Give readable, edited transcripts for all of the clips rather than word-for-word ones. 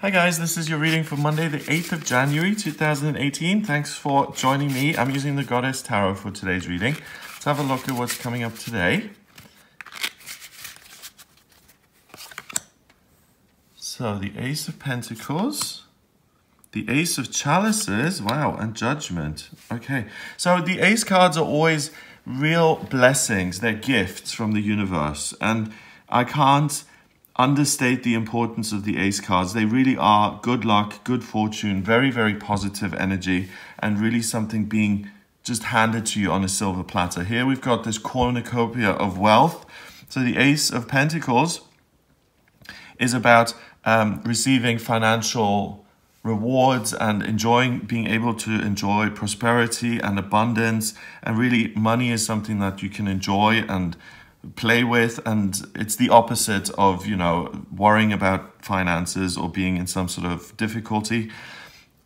Hi guys, this is your reading for Monday, the 8th of January, 2018. Thanks for joining me. I'm using the Goddess Tarot for today's reading. Let's have a look at what's coming up today. So the Ace of Pentacles, the Ace of Chalices, wow, and Judgment. Okay, so the Ace cards are always real blessings. They're gifts from the universe. And I can't understate the importance of the Ace cards. They really are good luck, good fortune, very, very positive energy, and really something being just handed to you on a silver platter. Here we've got this cornucopia of wealth. So the Ace of Pentacles is about receiving financial rewards and being able to enjoy prosperity and abundance. And really money is something that you can enjoy and play with, and it's the opposite of, worrying about finances or being in some sort of difficulty.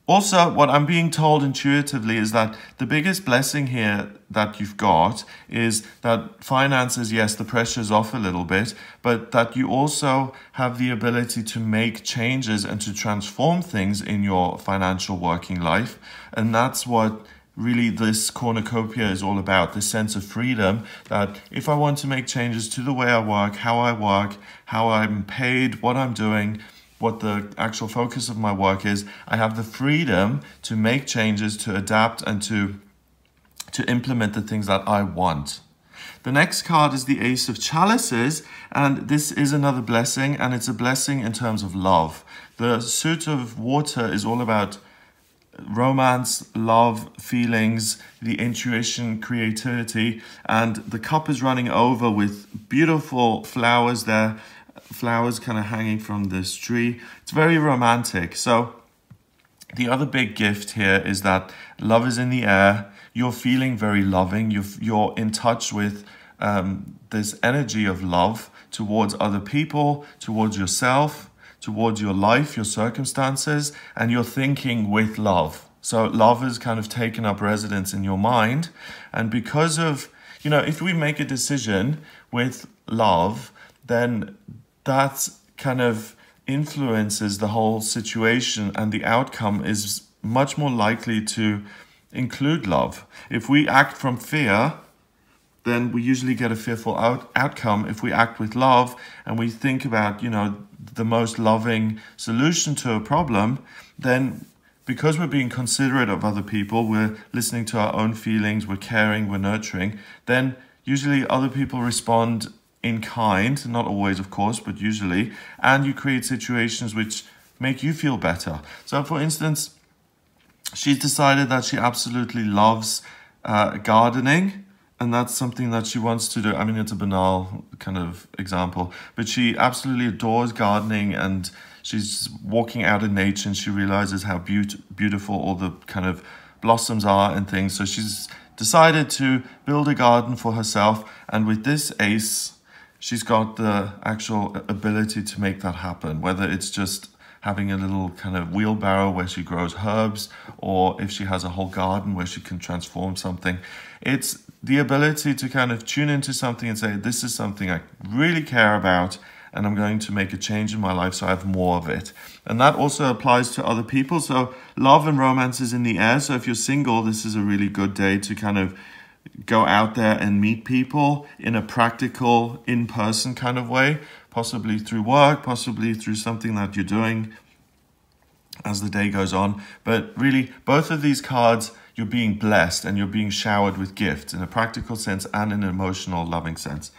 Also, what I'm being told intuitively is that the biggest blessing here that you've got is that finances, yes, the pressure's off a little bit, but that you also have the ability to make changes and to transform things in your financial working life. And that's what really this cornucopia is all about, this sense of freedom, that if I want to make changes to the way I work, how I'm paid, what I'm doing, what the actual focus of my work is, I have the freedom to make changes, to adapt, and to implement the things that I want. The next card is the Ace of Chalices, and this is another blessing, and it's a blessing in terms of love. The suit of water is all about romance, love, feelings, the intuition, creativity, and the cup is running over with beautiful flowers there, flowers kind of hanging from this tree. It's very romantic. So the other big gift here is that love is in the air. You're feeling very loving. You're in touch with this energy of love towards other people, towards yourself, towards your life, your circumstances, and you're thinking with love. So love has kind of taken up residence in your mind. And because of, if we make a decision with love, then that kind of influences the whole situation, and the outcome is much more likely to include love. If we act from fear, then we usually get a fearful outcome. If we act with love and we think about, the most loving solution to a problem, then because we're being considerate of other people, we're listening to our own feelings, we're caring, we're nurturing, then usually other people respond in kind, not always, of course, but usually, and you create situations which make you feel better. So, for instance, she's decided that she absolutely loves gardening, and that's something that she wants to do. I mean, it's a banal kind of example, but she absolutely adores gardening, and she's walking out in nature and she realizes how beautiful all the kind of blossoms are and things. So she's decided to build a garden for herself, and with this ace, she's got the actual ability to make that happen, whether it's just having a little kind of wheelbarrow where she grows herbs, or if she has a whole garden where she can transform something. It's the ability to kind of tune into something and say, this is something I really care about, and I'm going to make a change in my life so I have more of it. And that also applies to other people. So love and romance is in the air. So if you're single, this is a really good day to kind of go out there and meet people in a practical, in-person kind of way, possibly through work, possibly through something that you're doing as the day goes on. But really, both of these cards, you're being blessed and you're being showered with gifts in a practical sense and in an emotional, loving sense.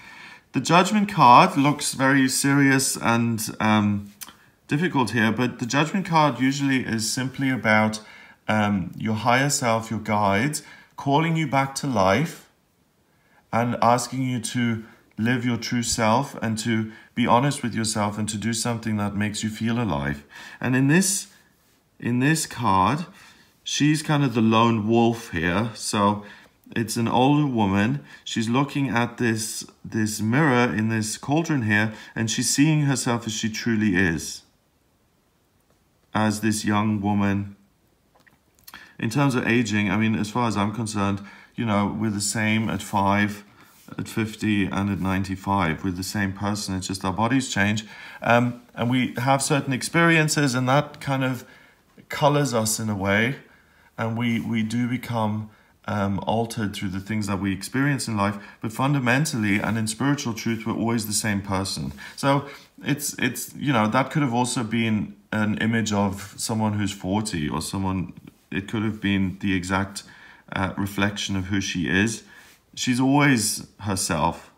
The Judgment card looks very serious and difficult here, but the Judgment card usually is simply about your higher self, your guides, calling you back to life and asking you to live your true self and to be honest with yourself and to do something that makes you feel alive. And in this card, she's kind of the lone wolf here. So it's an older woman. She's looking at this mirror in this cauldron here, and she's seeing herself as she truly is, as this young woman. In terms of aging, I mean, as far as I'm concerned, we're the same at 5. at 50 and at 95 with the same person. It's just our bodies change. And we have certain experiences, and that kind of colors us in a way. And we do become altered through the things that we experience in life. But fundamentally and in spiritual truth, we're always the same person. So it's you know, that could have also been an image of someone who's 40 or someone, it could have been the exact reflection of who she is. She's always herself.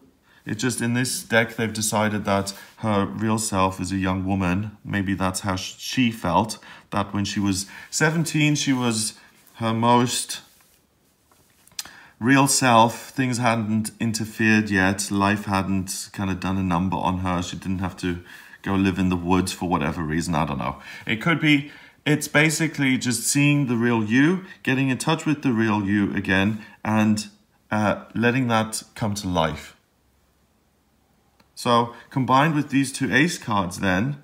It's just in this deck they've decided that her real self is a young woman. Maybe that's how she felt, that when she was 17 she was her most real self. Things hadn't interfered yet. Life hadn't kind of done a number on her. She didn't have to go live in the woods for whatever reason. I don't know. It could be, it's basically just seeing the real you, getting in touch with the real you again, and letting that come to life. So combined with these two ace cards then,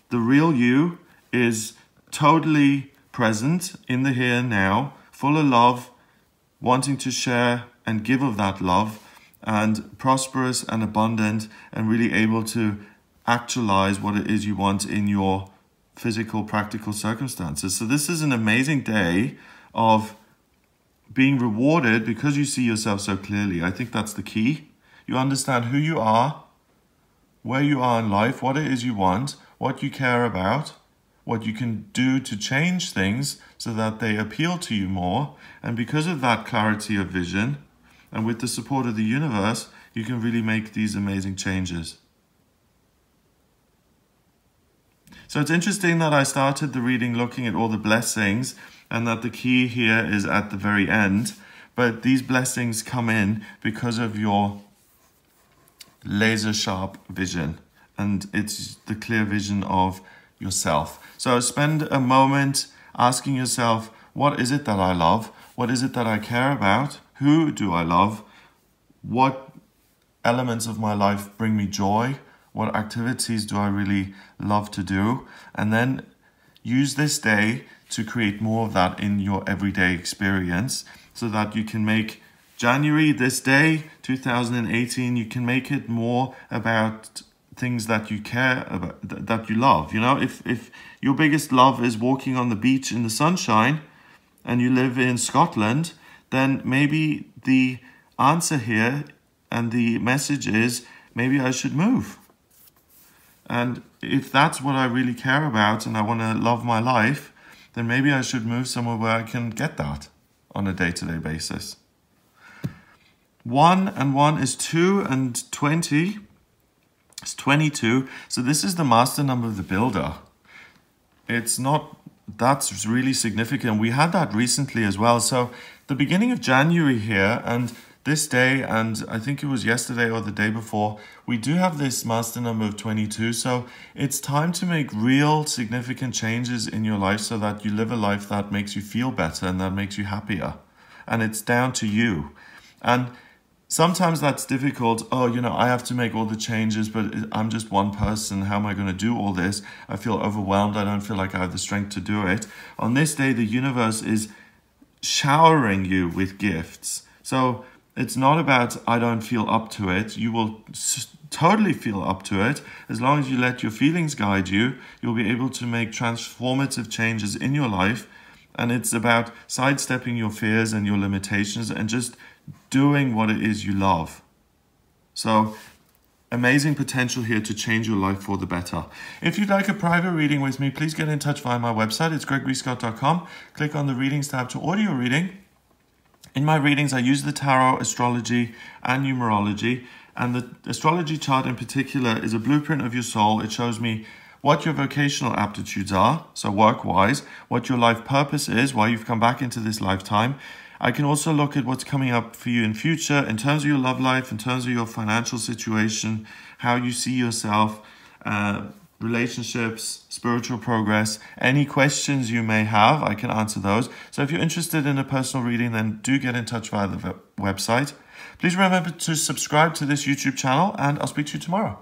the real you is totally present in the here and now, full of love, wanting to share and give of that love, and prosperous and abundant, and really able to actualize what it is you want in your physical, practical circumstances. So this is an amazing day of being rewarded because you see yourself so clearly. I think that's the key. You understand who you are, where you are in life, what it is you want, what you care about, what you can do to change things so that they appeal to you more. And because of that clarity of vision, and with the support of the universe, you can really make these amazing changes. So it's interesting that I started the reading looking at all the blessings, and that the key here is at the very end. But these blessings come in because of your laser sharp vision, and it's the clear vision of yourself. So spend a moment asking yourself, what is it that I love? What is it that I care about? Who do I love? What elements of my life bring me joy? What activities do I really love to do? And then use this day to create more of that in your everyday experience, so that you can make January, this day, 2018, you can make it more about things that you care about, that you love. You know, if your biggest love is walking on the beach in the sunshine and you live in Scotland, then maybe the answer here and the message is, maybe I should move. And if that's what I really care about and I want to love my life, then maybe I should move somewhere where I can get that on a day-to-day basis. 1 and 1 is 2, and 20 is 22. So this is the master number of the builder. It's not, that's really significant. We had that recently as well. So the beginning of January here, and this day, and I think it was yesterday or the day before, we do have this master number of 22. So it's time to make real significant changes in your life so that you live a life that makes you feel better and that makes you happier. And it's down to you. And sometimes that's difficult. Oh, you know, I have to make all the changes, but I'm just one person. How am I going to do all this? I feel overwhelmed. I don't feel like I have the strength to do it. On this day, the universe is showering you with gifts. So it's not about, I don't feel up to it. You will totally feel up to it. As long as you let your feelings guide you, you'll be able to make transformative changes in your life. And it's about sidestepping your fears and your limitations and just doing what it is you love. So amazing potential here to change your life for the better. If you'd like a private reading with me, please get in touch via my website. It's gregoryscott.com. Click on the readings tab to audio reading. In my readings, I use the tarot, astrology, and numerology. And the astrology chart in particular is a blueprint of your soul. It shows me what your vocational aptitudes are, so work-wise, what your life purpose is, why you've come back into this lifetime. I can also look at what's coming up for you in future in terms of your love life, in terms of your financial situation, how you see yourself, relationships, spiritual progress. Any questions you may have, I can answer those. So if you're interested in a personal reading, then do get in touch via the website. Please remember to subscribe to this YouTube channel, and I'll speak to you tomorrow.